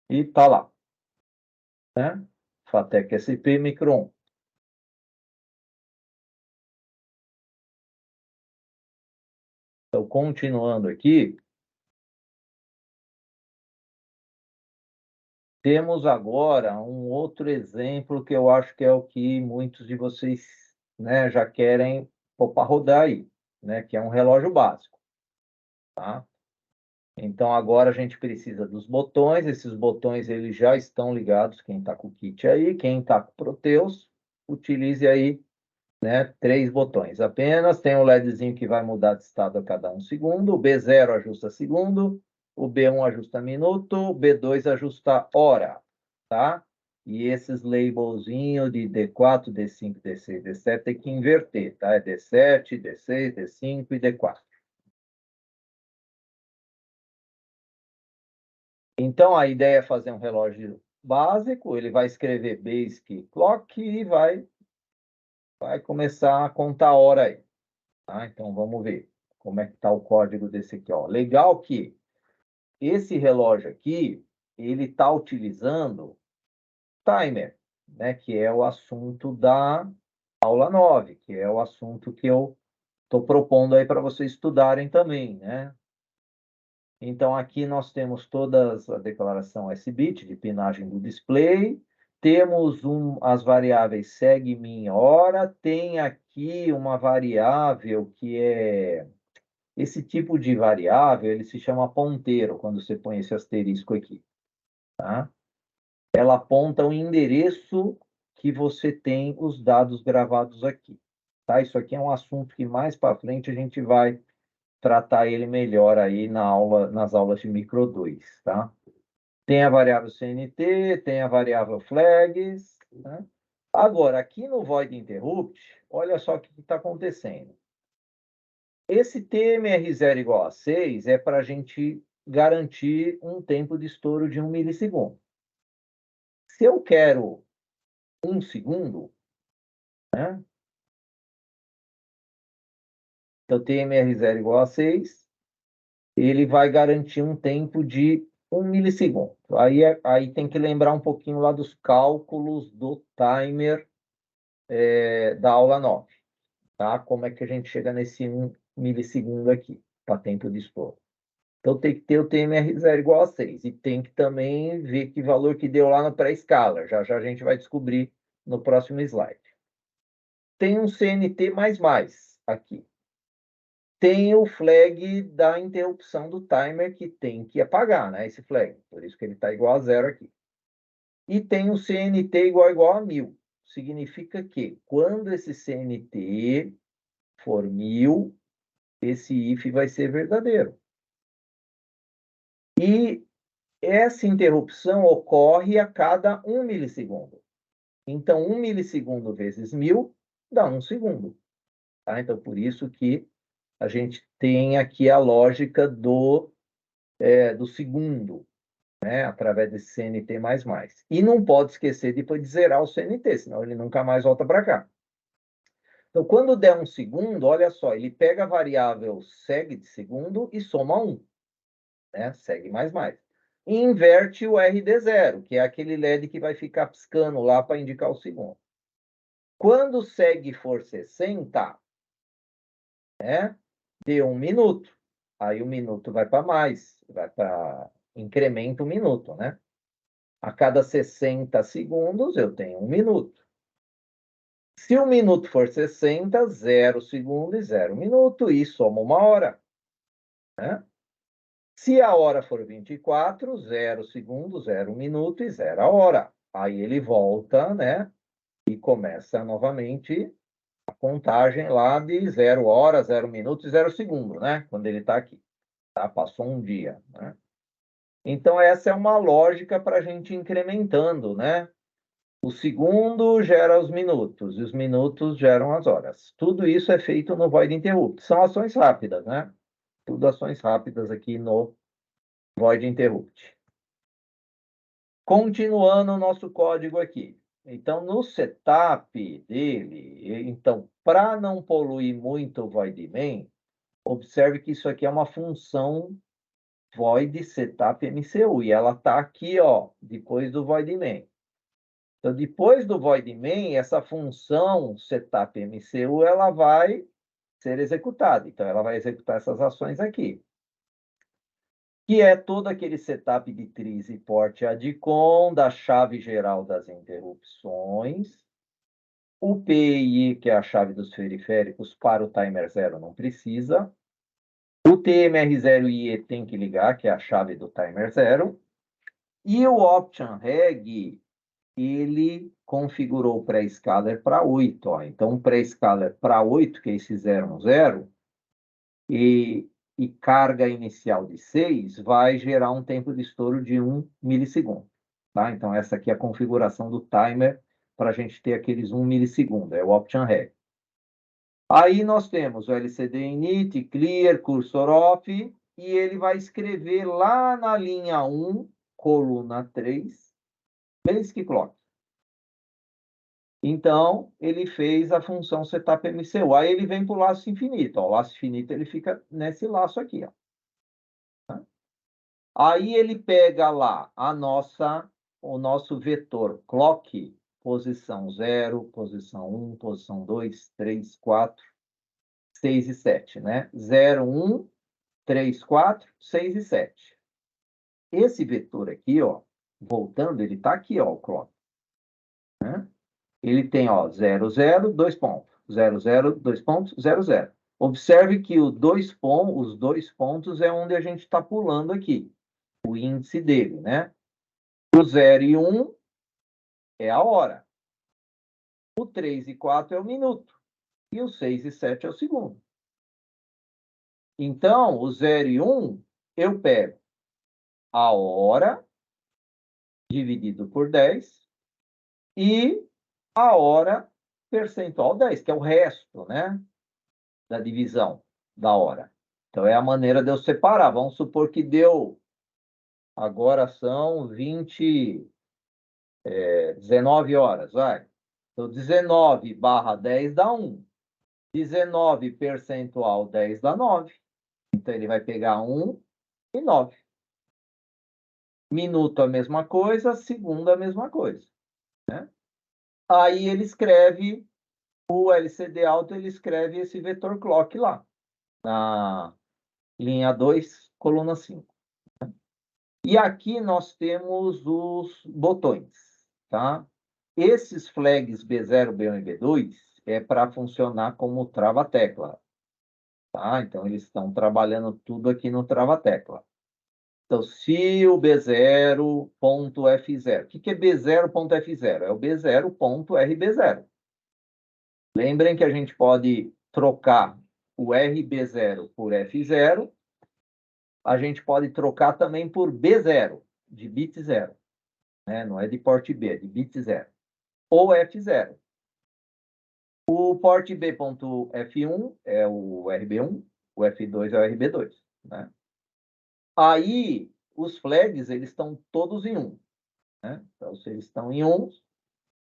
E tá lá, né? FATEC SP Micro 1. Então, continuando aqui, temos agora um outro exemplo que eu acho que é o que muitos de vocês, né, já querem pôr para rodar aí, né, que é um relógio básico, tá? Então, agora a gente precisa dos botões. Esses botões eles já estão ligados, quem está com o kit aí. Quem está com o Proteus, utilize aí, né, 3 botões apenas. Tem o LEDzinho que vai mudar de estado a cada 1 segundo. O B0 ajusta segundo. O B1 ajusta minuto. O B2 ajusta hora, tá? E esses labelzinhos de D4, D5, D6, D7 tem que inverter, tá? É D7, D6, D5 e D4. Então, a ideia é fazer um relógio básico, ele vai escrever Basic Clock e vai começar a contar a hora aí. Tá? Então, vamos ver como é que está o código desse aqui. Ó. Legal que esse relógio aqui, ele está utilizando timer, né? Que é o assunto da aula 9, que é o assunto que eu estou propondo aí para vocês estudarem também, né? Então, aqui nós temos todas a declaração SBIT de pinagem do display. Temos as variáveis segue min hora. Tem aqui uma variável que é... Esse tipo de variável, ele se chama ponteiro, quando você põe esse asterisco aqui. Tá? Ela aponta o endereço que você tem os dados gravados aqui. Tá? Isso aqui é um assunto que mais para frente a gente vai tratar ele melhor aí nas aulas de micro 2, tá? Tem a variável CNT, tem a variável flags, né? Agora, aqui no void interrupt, olha só o que está acontecendo. Esse TMR0 igual a 6 é para a gente garantir um tempo de estouro de 1 milissegundo. Se eu quero 1 segundo, né? Então, TMR0 igual a 6, ele vai garantir um tempo de 1 milissegundo. Aí tem que lembrar um pouquinho lá dos cálculos do timer da aula 9. Tá? Como é que a gente chega nesse 1 milissegundo aqui, para tempo de estouro. Então, tem que ter o TMR0 igual a 6. E tem que também ver que valor que deu lá no pré-escala. Já já a gente vai descobrir no próximo slide. Tem um CNT++ aqui. Tem o flag da interrupção do timer que tem que apagar, né? Esse flag. Por isso que ele está igual a 0 aqui. e tem o CNT igual a 1000. Significa que quando esse CNT for 1000, esse if vai ser verdadeiro. E essa interrupção ocorre a cada 1 milissegundo. Então, 1 milissegundo vezes 1000 dá 1 segundo. Tá? Então, por isso que a gente tem aqui a lógica do segundo, né? Através desse CNT++. E não pode esquecer depois de zerar o CNT, senão ele nunca mais volta para cá. Então, quando der 1 segundo, olha só, ele pega a variável seg de segundo e soma 1. Né? Seg++. E inverte o RD0, que é aquele LED que vai ficar piscando lá para indicar o segundo. Quando o seg for 60, né? Deu 1 minuto. Aí o minuto vai para mais, vai para incrementa o minuto, né? A cada 60 segundos eu tenho 1 minuto. Se o minuto for 60, 0 segundo e 0 minuto, e soma 1 hora. Né? Se a hora for 24, 0 segundo, 0 minuto e 0 a hora. Aí ele volta, né? E começa novamente a contagem lá de 0 hora, 0 minuto e 0 segundo, né? Quando ele está aqui. Tá? Passou um dia, né? Então, essa é uma lógica para a gente ir incrementando, né? O segundo gera os minutos, e os minutos geram as horas. Tudo isso é feito no Void Interrupt. São ações rápidas, né? Tudo ações rápidas aqui no Void Interrupt. Continuando o nosso código aqui. Então, no setup dele, então, para não poluir muito o void main, observe que isso aqui é uma função void setup MCU, e ela está aqui, ó, depois do void main. Então, depois do void main, essa função setup MCU, ela vai ser executada. Então, ela vai executar essas ações aqui, que é todo aquele setup de tris e port adcom, da chave geral das interrupções, o PI, que é a chave dos periféricos, para o timer 0 não precisa, o TMR0IE tem que ligar, que é a chave do timer 0, e o option reg, ele configurou o pré-scaler para 8. Ó. Então, o pré-scaler para 8, que é esse 0, 0, e carga inicial de 6, vai gerar um tempo de estouro de 1 milissegundo. Tá? Então, essa aqui é a configuração do timer para a gente ter aqueles 1 milissegundo, é o option reg. Aí nós temos o LCD init, clear, cursor off, e ele vai escrever lá na linha 1, coluna 3, basic clock. Então, ele fez a função setup MCU. Aí ele vem para o laço infinito. Ó. O laço infinito ele fica nesse laço aqui. Ó. Aí ele pega lá o nosso vetor clock, posição 0, posição 1, posição 2, 3, 4, 6 e 7. Né? 0, 1, 3, 4, 6 e 7. Esse vetor aqui, ó, voltando, ele está aqui, ó, o clock. Né? Ele tem, ó, 0, 0, 2 pontos. 0, 0, 2 pontos, 0, 0. Observe que os dois pontos é onde a gente está pulando aqui. O índice dele, né? O 0 e 1 é a hora. O 3 e 4 é o minuto. E o 6 e 7 é o segundo. Então, o 0 e 1, eu pego a hora dividido por 10 e a hora percentual 10, que é o resto, né? Da divisão da hora. Então, é a maneira de eu separar. Vamos supor que deu... Agora são 19 horas, vai. Então, 19 barra 10 dá 1. 19 percentual 10 dá 9. Então, ele vai pegar 1 e 9. Minuto a mesma coisa, segundo a mesma coisa. Né? Aí ele escreve, o LCD alto, ele escreve esse vetor clock lá, na linha 2, coluna 5. E aqui nós temos os botões, tá? Esses flags B0, B1 e B2 é para funcionar como trava-tecla, tá? Então, eles estão trabalhando tudo aqui no trava-tecla. Então, se o B0.F0, o que é B0.F0? É o B0.RB0. Lembrem que a gente pode trocar o RB0 por F0, a gente pode trocar também por B0, de bit 0. Né? Não é de porte B, é de bit 0. Ou F0. O porte B.F1 é o RB1, o F2 é o RB2. Né? Aí, os flags, eles estão todos em 1. Né? Então, se eles estão em 1,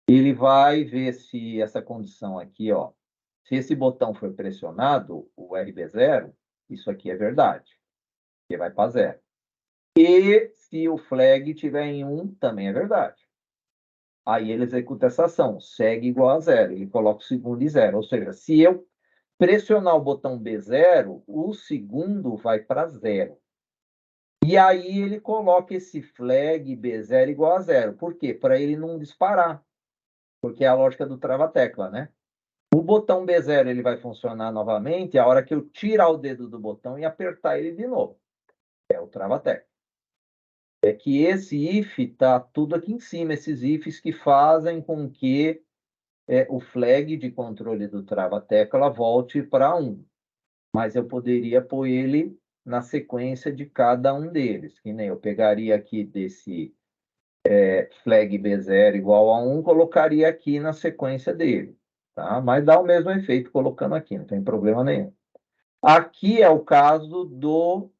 ele vai ver se essa condição aqui, ó, se esse botão for pressionado, o RB0, isso aqui é verdade, que vai para 0. E se o flag estiver em 1, também é verdade. Aí ele executa essa ação, segue igual a 0, ele coloca o segundo em 0. Ou seja, se eu pressionar o botão B0, o segundo vai para 0. E aí ele coloca esse flag B0 igual a 0. Por quê? Para ele não disparar. Porque é a lógica do trava-tecla, né? O botão B0 ele vai funcionar novamente a hora que eu tirar o dedo do botão e apertar ele de novo. É o trava-tecla. É que esse if está tudo aqui em cima, esses ifs que fazem com que o flag de controle do trava-tecla volte para 1. Mas eu poderia pôr ele na sequência de cada um deles. Que nem eu pegaria aqui desse flag B0 igual a 1, colocaria aqui na sequência dele. Tá? Mas dá o mesmo efeito colocando aqui, não tem problema nenhum. Aqui é o caso do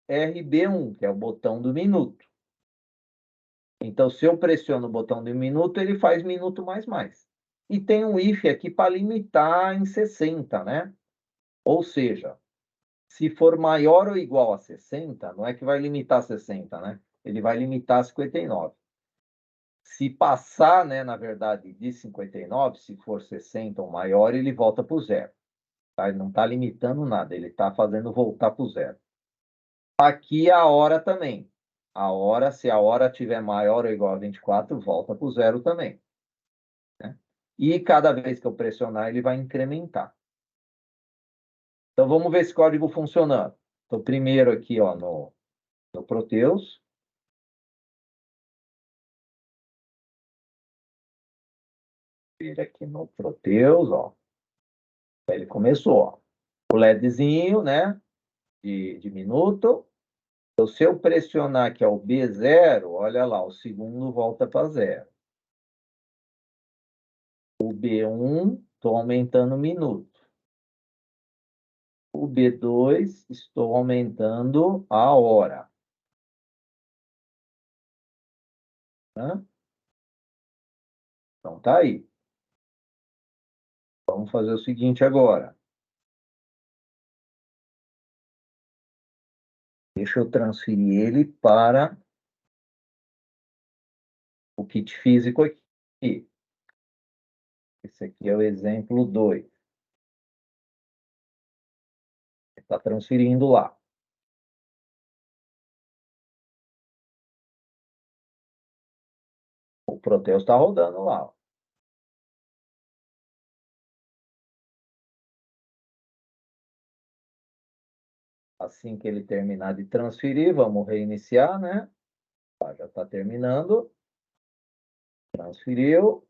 RB1, que é o botão do minuto. Então, se eu pressiono o botão do minuto, ele faz minuto mais mais. E tem um if aqui para limitar em 60, né? Ou seja, se for maior ou igual a 60, não é que vai limitar 60, né? Ele vai limitar 59. Se passar, né, na verdade, de 59, se for 60 ou maior, ele volta para o 0. Tá? Ele não está limitando nada, ele está fazendo voltar para o 0. Aqui a hora também. A hora, se a hora tiver maior ou igual a 24, volta para o 0 também. Né? E cada vez que eu pressionar, ele vai incrementar. Então, vamos ver esse código funcionando. Então, primeiro aqui, ó, no Proteus. Ver aqui no Proteus, ó. Ele começou, ó. O LEDzinho, né, de minuto. Então, se eu pressionar aqui, ó, o B0, olha lá, o segundo volta para 0. O B1, estou aumentando o minuto. O B2, estou aumentando a hora. Né? Então, tá aí. Vamos fazer o seguinte agora. Deixa eu transferir ele para o kit físico aqui. Esse aqui é o exemplo 2. Está transferindo lá. O Proteus está rodando lá. Ó. Assim que ele terminar de transferir, vamos reiniciar, né? Já está terminando. Transferiu.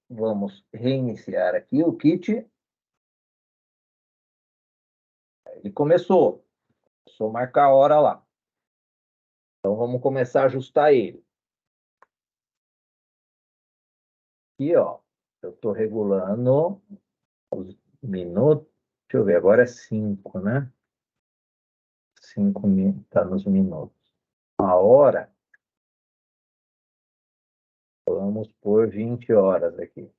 Vamos reiniciar aqui o kit. Ele começou. Começou a marcar a hora lá. Então, vamos começar a ajustar ele. Aqui, ó. Eu estou regulando os minutos. Deixa eu ver, agora é 5, né? 5 está nos minutos. A hora, vamos por 20 horas aqui.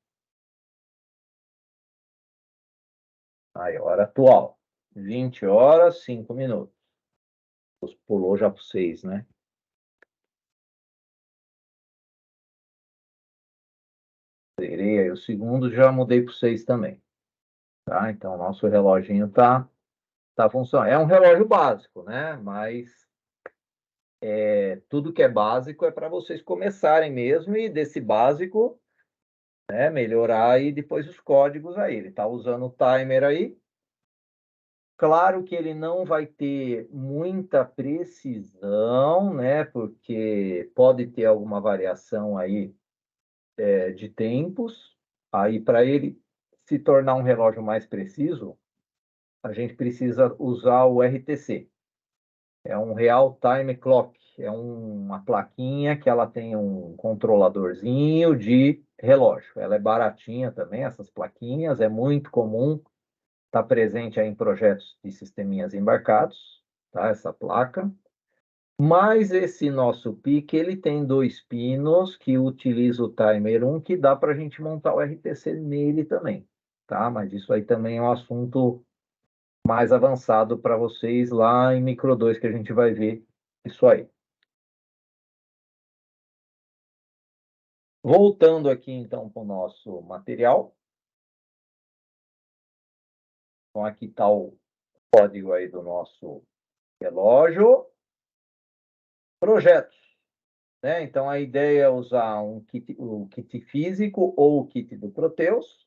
Aí, hora atual. 20 horas, 5 minutos. Pulou já para 6, né? Zerei aí o segundo, já mudei para 6 também. Tá? Então, o nosso reloginho está funcionando. É um relógio básico, né? Mas tudo que é básico é para vocês começarem mesmo e desse básico, né, melhorar aí depois os códigos aí. Ele está usando o timer aí. Claro que ele não vai ter muita precisão, né? Porque pode ter alguma variação aí de tempos. Aí, para ele se tornar um relógio mais preciso, a gente precisa usar o RTC. É um Real Time Clock. É uma plaquinha que ela tem um controladorzinho de relógio. Ela é baratinha também, essas plaquinhas. É muito comum estar presente aí em projetos de sisteminhas embarcados, tá? Essa placa. Mas esse nosso PIC, ele tem 2 pinos que utiliza o Timer 1, que dá para a gente montar o RTC nele também, tá? Mas isso aí também é um assunto mais avançado para vocês lá em Micro 2, que a gente vai ver isso aí. Voltando aqui, então, para o nosso material. Então, aqui está o código aí do nosso relógio. Projetos. Né? Então, a ideia é usar o kit físico ou o kit do Proteus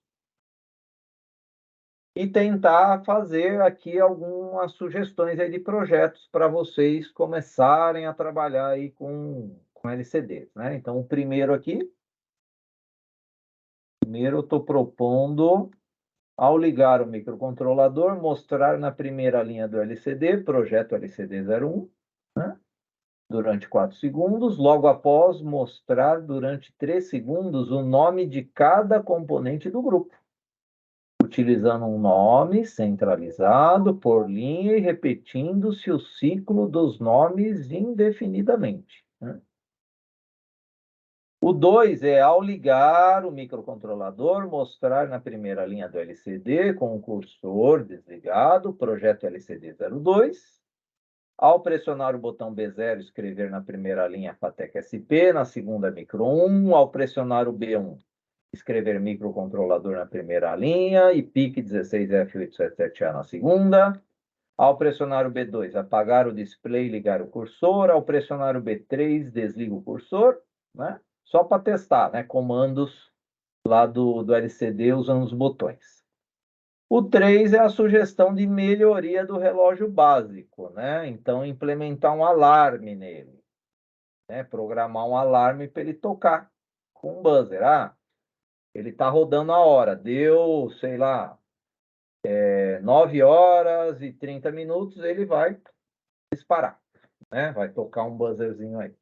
e tentar fazer aqui algumas sugestões aí de projetos para vocês começarem a trabalhar aí com LCDs. Né? Então, o primeiro aqui, eu estou propondo, ao ligar o microcontrolador, mostrar na primeira linha do LCD, projeto LCD01, né? Durante 4 segundos, logo após mostrar durante 3 segundos o nome de cada componente do grupo, utilizando um nome centralizado por linha e repetindo-se o ciclo dos nomes indefinidamente. Né? O 2 é, ao ligar o microcontrolador, mostrar na primeira linha do LCD com o cursor desligado, projeto LCD02. Ao pressionar o botão B0, escrever na primeira linha FATEC SP, na segunda micro 1. Ao pressionar o B1, escrever microcontrolador na primeira linha e PIC 16F877A na segunda. Ao pressionar o B2, apagar o display e ligar o cursor. Ao pressionar o B3, desliga o cursor. Né? Só para testar, né? Comandos lá do LCD usando os botões. O 3 é a sugestão de melhoria do relógio básico, né? Então, implementar um alarme nele, né? Programar um alarme para ele tocar com um buzzer. Ah, ele está rodando a hora, deu, sei lá, 9 horas e 30 minutos, ele vai disparar, né? Vai tocar um buzzerzinho aí.